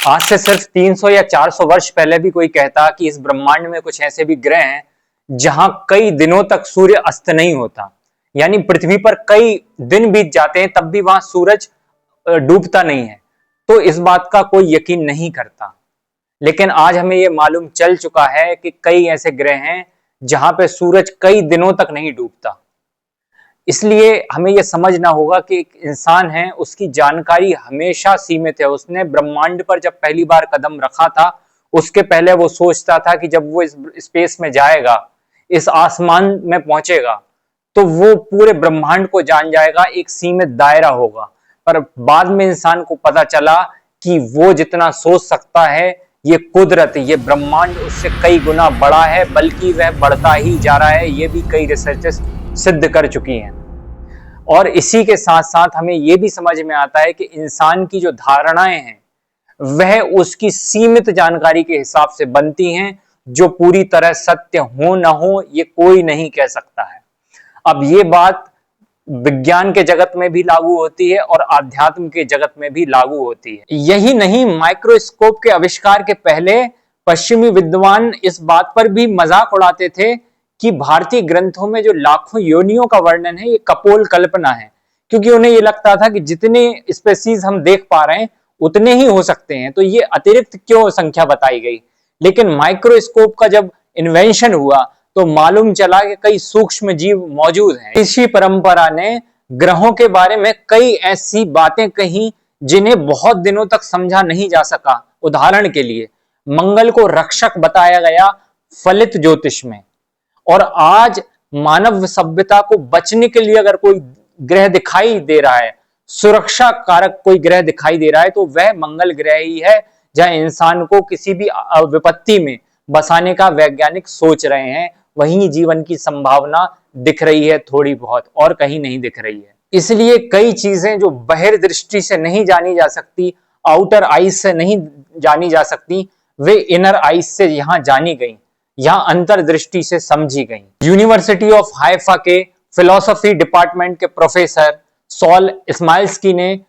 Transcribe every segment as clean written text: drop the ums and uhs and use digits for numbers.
आज से सिर्फ 300 या 400 वर्ष पहले भी कोई कहता कि इस ब्रह्मांड में कुछ ऐसे भी ग्रह हैं जहां कई दिनों तक सूर्य अस्त नहीं होता, यानी पृथ्वी पर कई दिन बीत जाते हैं तब भी वहां सूरज डूबता नहीं है, तो इस बात का कोई यकीन नहीं करता। लेकिन आज हमें यह मालूम चल चुका है कि कई ऐसे ग्रह हैं जहां पे सूरज कई दिनों तक नहीं डूबता। इसलिए हमें यह समझना होगा कि एक इंसान है, उसकी जानकारी हमेशा सीमित है। उसने ब्रह्मांड पर जब पहली बार कदम रखा था, उसके पहले वो सोचता था कि जब वो इस स्पेस में जाएगा, इस आसमान में पहुंचेगा, तो वो पूरे ब्रह्मांड को जान जाएगा, एक सीमित दायरा होगा। पर बाद में इंसान को पता चला कि वो जितना सोच सकता है, ये कुदरत, ये ब्रह्मांड उससे कई गुना बड़ा है, बल्कि वह बढ़ता ही जा रहा है। ये भी कई रिसर्चेस सिद्ध कर चुकी हैं। और इसी के साथ साथ हमें यह भी समझ में आता है कि इंसान की जो धारणाएं हैं वह उसकी सीमित जानकारी के हिसाब से बनती हैं, जो पूरी तरह सत्य हो न हो ये कोई नहीं कह सकता है। अब ये बात विज्ञान के जगत में भी लागू होती है और आध्यात्म के जगत में भी लागू होती है। यही नहीं, माइक्रोस्कोप के आविष्कार के पहले पश्चिमी विद्वान इस बात पर भी मजाक उड़ाते थे कि भारतीय ग्रंथों में जो लाखों योनियों का वर्णन है, ये कपोल कल्पना है, क्योंकि उन्हें ये लगता था कि जितने स्पेसीज हम देख पा रहे हैं उतने ही हो सकते हैं, तो ये अतिरिक्त क्यों संख्या बताई गई। लेकिन माइक्रोस्कोप का जब इन्वेंशन हुआ तो मालूम चला कि कई सूक्ष्म जीव मौजूद हैं। इसी परंपरा ने ग्रहों के बारे में कई ऐसी बातें कही जिन्हें बहुत दिनों तक समझा नहीं जा सका। उदाहरण के लिए मंगल को रक्षक बताया गया फलित ज्योतिष में, और आज मानव सभ्यता को बचने के लिए अगर कोई ग्रह दिखाई दे रहा है, सुरक्षा कारक कोई ग्रह दिखाई दे रहा है, तो वह मंगल ग्रह ही है, जहां इंसान को किसी भी विपत्ति में बसाने का वैज्ञानिक सोच रहे हैं। वहीं जीवन की संभावना दिख रही है थोड़ी बहुत, और कहीं नहीं दिख रही है। इसलिए कई चीजें जो बहिर्दृष्टि से नहीं जानी जा सकती, आउटर आइज से नहीं जानी जा सकती, वे इनर आइज से यहां जानी गई, यहां अंतर्दृष्टि से समझी गई। यूनिवर्सिटी ऑफ हाइफा के फिलोसफी डिपार्टमेंट के प्रोफेसर सॉल इस्माइल्स्की ने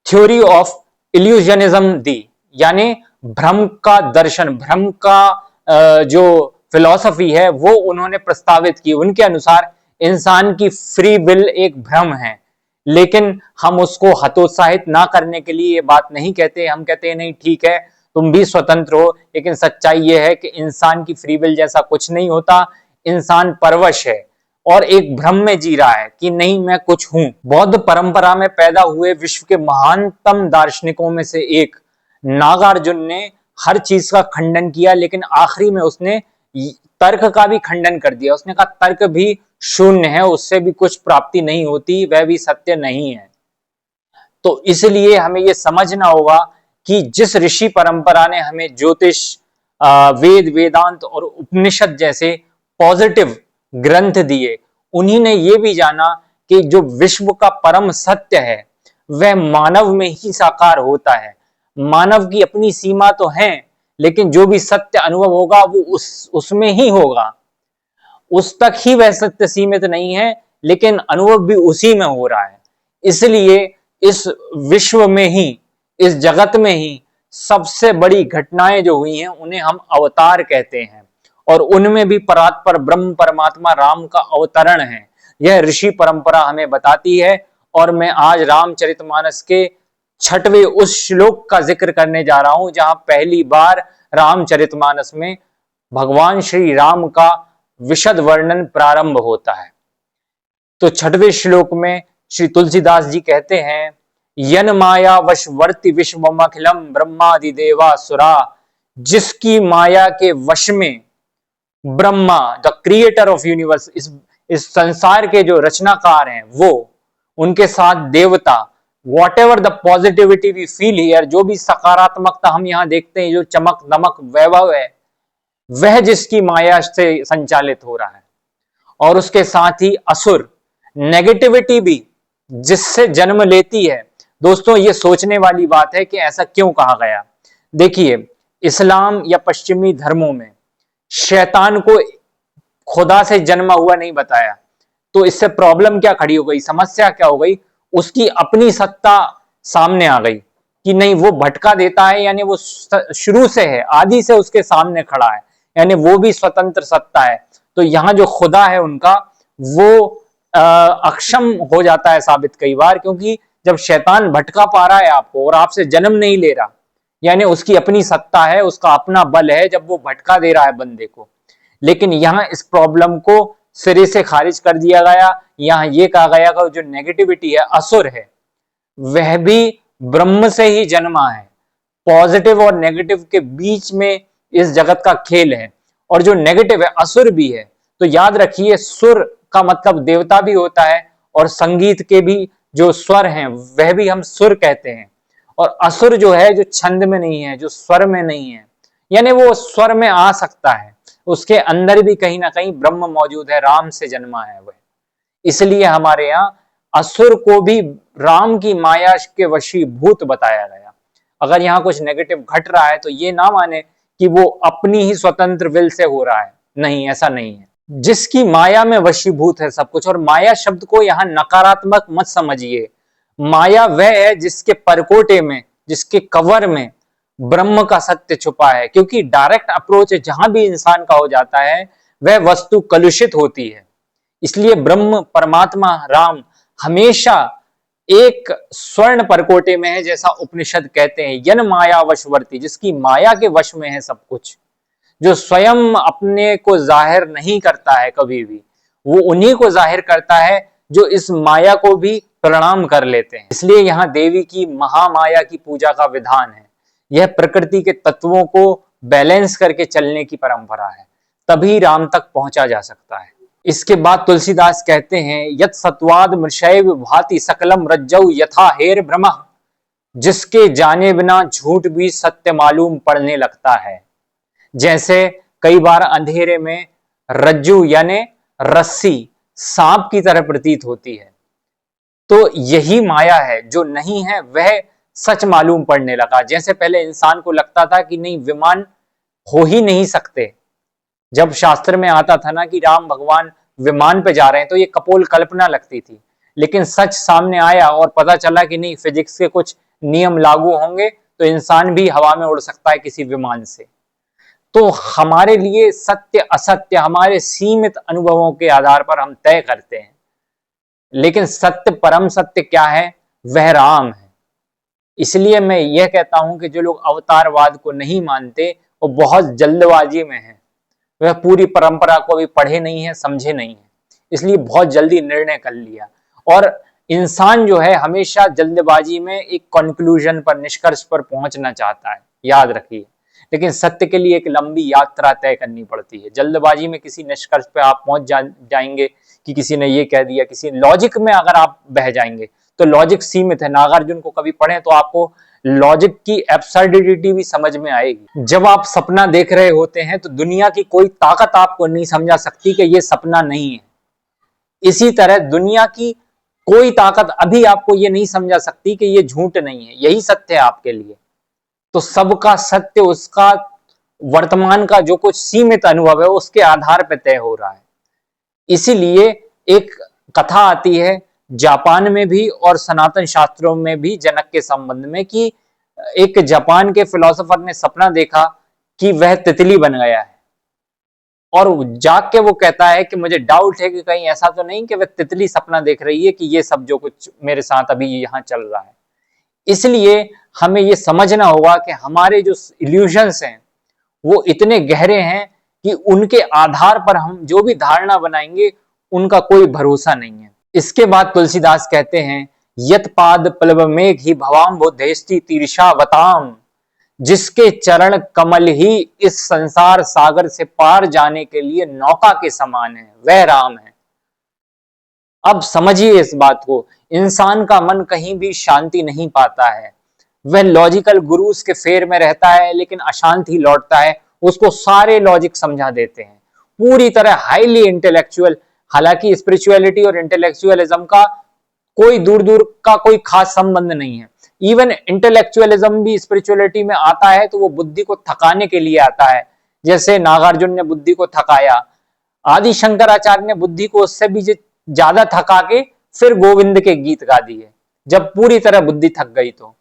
थ्योरी ऑफ इल्यूजनिज्म दी, यानी भ्रम का दर्शन, भ्रम का जो फिलॉसफी है वो उन्होंने प्रस्तावित की। उनके अनुसार इंसान की फ्री विल एक भ्रम है, लेकिन हम उसको हतोत्साहित ना करने के लिए ये बात नहीं कहते। हम कहते हैं नहीं ठीक है, तुम भी स्वतंत्र हो, लेकिन सच्चाई यह है कि इंसान की फ्री विल जैसा कुछ नहीं होता। इंसान परवश है और एक भ्रम में जी रहा है कि नहीं मैं कुछ हूं। बौद्ध परंपरा में पैदा हुए विश्व के महानतम दार्शनिकों में से एक नागार्जुन ने हर चीज का खंडन किया, लेकिन आखिरी में उसने तर्क का भी खंडन कर दिया। उसने कहा तर्क भी शून्य है, उससे भी कुछ प्राप्ति नहीं होती, वह भी सत्य नहीं है। तो इसलिए हमें यह समझना होगा कि जिस ऋषि परंपरा ने हमें ज्योतिष, वेद, वेदांत और उपनिषद जैसे पॉजिटिव ग्रंथ दिए, उन्हीं ने यह भी जाना कि जो विश्व का परम सत्य है वह मानव में ही साकार होता है। मानव की अपनी सीमा तो है, लेकिन जो भी सत्य अनुभव होगा वो उसमें ही होगा। उस तक ही वह सत्य सीमित नहीं है, लेकिन अनुभव भी उसी में हो रहा है। इसलिए इस विश्व में ही, इस जगत में ही सबसे बड़ी घटनाएं जो हुई हैं उन्हें हम अवतार कहते हैं, और उनमें भी परात्पर ब्रह्म परमात्मा राम का अवतरण है। यह ऋषि परंपरा हमें बताती है। और मैं आज रामचरितमानस के 6वें उस श्लोक का जिक्र करने जा रहा हूं जहां पहली बार रामचरितमानस में भगवान श्री राम का विशद वर्णन प्रारंभ होता है। तो 6वें श्लोक में श्री तुलसीदास जी कहते हैं, यन माया वशवर्ती विश्वमखिलम ब्रह्मादि देवासुरा, जिसकी माया के वश में Brahma, the creator of universe, इस संसार के जो रचनाकार हैं वो, उनके साथ देवता, whatever the positivity we feel here, जो भी सकारात्मकता हम यहाँ देखते हैं, जो चमक दमक वैभव है, वह जिसकी माया से संचालित हो रहा है। और उसके साथ ही असुर, नेगेटिविटी भी जिससे जन्म लेती है। दोस्तों ये सोचने वाली बात है कि ऐसा क्यों कहा गया। देखिए, इस्लाम या पश्चिमी धर्मों में शैतान को खुदा से जन्मा हुआ नहीं बताया, तो इससे प्रॉब्लम क्या खड़ी हो गई, समस्या क्या हो गई, उसकी अपनी सत्ता सामने आ गई। कि नहीं वो भटका देता है, यानी वो शुरू से है, आदि से उसके सामने खड़ा है, यानी वो भी स्वतंत्र सत्ता है। तो यहाँ जो खुदा है उनका वो अक्षम हो जाता है साबित कई बार, क्योंकि जब शैतान भटका पा रहा है आपको और आपसे जन्म नहीं ले रहा, यानी उसकी अपनी सत्ता है, उसका अपना बल है जब वो भटका दे रहा है बंदे को। लेकिन यहाँ इस प्रॉब्लम को सिरे से खारिज कर दिया गया। यहाँ ये कहा गया कि जो नेगेटिविटी है, असुर है, वह भी ब्रह्म से ही जन्मा है। पॉजिटिव और नेगेटिव के बीच में इस जगत का खेल है, और जो नेगेटिव है असुर भी है। तो याद रखिए, सुर का मतलब देवता भी होता है, और संगीत के भी जो स्वर हैं वह भी हम सुर कहते हैं। और असुर जो है, जो छंद में नहीं है, जो स्वर में नहीं है, यानी वो स्वर में आ सकता है, उसके अंदर भी कहीं ना कहीं ब्रह्म मौजूद है, राम से जन्मा है वह। इसलिए हमारे यहाँ असुर को भी राम की माया के वशीभूत बताया गया। अगर यहाँ कुछ नेगेटिव घट रहा है तो ये ना माने कि वो अपनी ही स्वतंत्र विल से हो रहा है, नहीं, ऐसा नहीं है। जिसकी माया में वशीभूत है सब कुछ, और माया शब्द को यहाँ नकारात्मक मत समझिए। माया वह है जिसके परकोटे में, जिसके कवर में ब्रह्म का सत्य छुपा है, क्योंकि डायरेक्ट अप्रोच जहां भी इंसान का हो जाता है वह वस्तु कलुषित होती है। इसलिए ब्रह्म परमात्मा राम हमेशा एक स्वर्ण परकोटे में है, जैसा उपनिषद कहते हैं, यन माया वशवर्ती, जिसकी माया के वश में है सब कुछ, जो स्वयं अपने को जाहिर नहीं करता है कभी भी, वो उन्हीं को जाहिर करता है जो इस माया को भी प्रणाम कर लेते हैं। इसलिए यहाँ देवी की महामाया की पूजा का विधान है। यह प्रकृति के तत्वों को बैलेंस करके चलने की परंपरा है, तभी राम तक पहुंचा जा सकता है। इसके बाद तुलसीदास कहते हैं, यत सत्वाद मृषैव भाति सकलम रज्जौ यथा हेर भ्रम, जिसके जाने बिना झूठ भी सत्य मालूम पड़ने लगता है। जैसे कई बार अंधेरे में रज्जू यानी रस्सी सांप की तरह प्रतीत होती है, तो यही माया है, जो नहीं है वह सच मालूम पड़ने लगा। जैसे पहले इंसान को लगता था कि नहीं, विमान हो ही नहीं सकते। जब शास्त्र में आता था ना कि राम भगवान विमान पे जा रहे हैं, तो ये कपोल कल्पना लगती थी। लेकिन सच सामने आया और पता चला कि नहीं, फिजिक्स के कुछ नियम लागू होंगे तो इंसान भी हवा में उड़ सकता है किसी विमान से। तो हमारे लिए सत्य असत्य हमारे सीमित अनुभवों के आधार पर हम तय करते हैं, लेकिन सत्य, परम सत्य क्या है? वह राम है। इसलिए मैं यह कहता हूं कि जो लोग अवतारवाद को नहीं मानते वो बहुत जल्दबाजी में है, वह पूरी परंपरा को भी पढ़े नहीं है, समझे नहीं है, इसलिए बहुत जल्दी निर्णय कर लिया। और इंसान जो है हमेशा जल्दबाजी में एक कंक्लूजन पर, निष्कर्ष पर पहुंचना चाहता है, याद रखिए। लेकिन सत्य के लिए एक लंबी यात्रा तय करनी पड़ती है। जल्दबाजी में किसी निष्कर्ष पे आप पहुंच जाएंगे कि किसी ने ये कह दिया, किसी लॉजिक में अगर आप बह जाएंगे तो लॉजिक सीमित है। नागार्जुन को कभी पढ़े तो आपको लॉजिक की एब्सर्डिटी भी समझ में आएगी। जब आप सपना देख रहे होते हैं तो दुनिया की कोई ताकत आपको नहीं समझा सकती कि ये सपना नहीं है। इसी तरह दुनिया की कोई ताकत अभी आपको ये नहीं समझा सकती कि ये झूठ नहीं है, यही सत्य है आपके लिए। तो सबका सत्य उसका वर्तमान का जो कुछ सीमित अनुभव है उसके आधार पर तय हो रहा है। इसीलिए एक कथा आती है जापान में भी और सनातन शास्त्रों में भी जनक के संबंध में, कि एक जापान के फिलोसोफर ने सपना देखा कि वह तितली बन गया है, और जाग के वो कहता है कि मुझे डाउट है कि कहीं ऐसा तो नहीं कि वह तितली सपना देख रही है कि ये सब जो कुछ मेरे साथ अभी यहाँ चल रहा है। इसलिए हमें ये समझना होगा कि हमारे जो इल्यूजन्स हैं वो इतने गहरे हैं कि उनके आधार पर हम जो भी धारणा बनाएंगे उनका कोई भरोसा नहीं है। इसके बाद तुलसीदास कहते हैं, यत पाद प्लव मेघ ही भवाम बोधेस्ति तीर्षावताम, जिसके चरण कमल ही इस संसार सागर से पार जाने के लिए नौका के समान है, वह राम है। अब समझिए इस बात को, इंसान का मन कहीं भी शांति नहीं पाता है। वह लॉजिकल गुरुज के फेर में रहता है लेकिन अशांत ही लौटता है। उसको सारे लॉजिक समझा देते हैं, पूरी तरह हाईली इंटेलेक्चुअल। हालांकि स्पिरिचुअलिटी और इंटेलेक्चुअलिज्म का कोई दूर दूर का कोई खास संबंध नहीं है। इवन इंटेलेक्चुअलिज्म भी स्पिरिचुअलिटी में आता है तो वो बुद्धि को थकाने के लिए आता है। जैसे नागार्जुन ने बुद्धि को थकाया, आदि शंकराचार्य ने बुद्धि को उससे भी ज्यादा थका के फिर गोविंद के गीत गा दिए, जब पूरी तरह बुद्धि थक गई। तो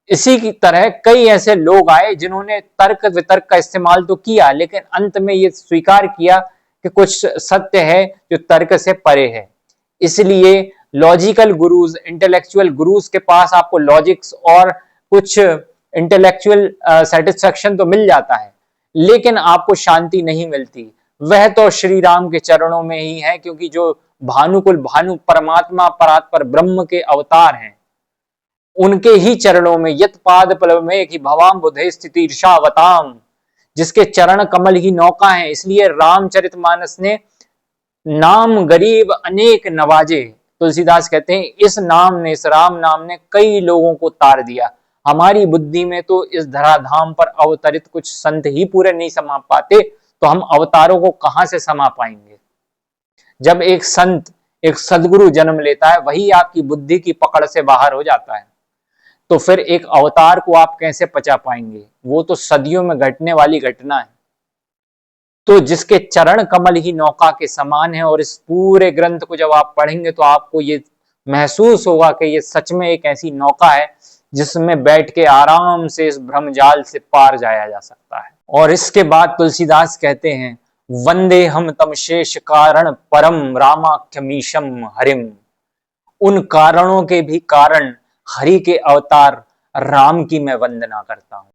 इसी की तरह कई ऐसे लोग आए जिन्होंने तर्क वितर्क का इस्तेमाल तो किया, लेकिन अंत में ये स्वीकार किया कि कुछ सत्य है जो तर्क से परे है। इसलिए लॉजिकल गुरुज, इंटेलेक्चुअल गुरुज के पास आपको लॉजिक्स और कुछ इंटेलेक्चुअल सेटिस्फेक्शन तो मिल जाता है, लेकिन आपको शांति नहीं मिलती। वह तो श्री राम के चरणों में ही है, क्योंकि जो भानुकुल भानु परमात्मा परात्पर ब्रह्म के अवतार हैं, उनके ही चरणों में यत पाद पलव की भवाम बुधे स्थिति ईर्षावताम, जिसके चरण कमल ही नौका है। इसलिए रामचरितमानस ने नाम गरीब अनेक नवाजे, तुलसीदास कहते हैं इस नाम ने, इस राम नाम ने कई लोगों को तार दिया। हमारी बुद्धि में तो इस धराधाम पर अवतरित कुछ संत ही पूरे नहीं समा पाते, तो हम अवतारों को कहां से समा पाएंगे। जब एक संत, एक सदगुरु जन्म लेता है, वही आपकी बुद्धि की पकड़ से बाहर हो जाता है, तो फिर एक अवतार को आप कैसे पचा पाएंगे। वो तो सदियों में घटने वाली घटना है। तो जिसके चरण कमल ही नौका के समान है, और इस पूरे ग्रंथ को जब आप पढ़ेंगे तो आपको ये महसूस होगा कि ये सच में एक ऐसी नौका है जिसमें बैठ के आराम से इस भ्रमजाल से पार जाया जा सकता है। और इसके बाद तुलसीदास कहते हैं, वंदे हम तम शेष कारण परम रामाख्यमीशम हरिम। उन कारणों के भी कारण हरि के अवतार राम की मैं वंदना करता हूं।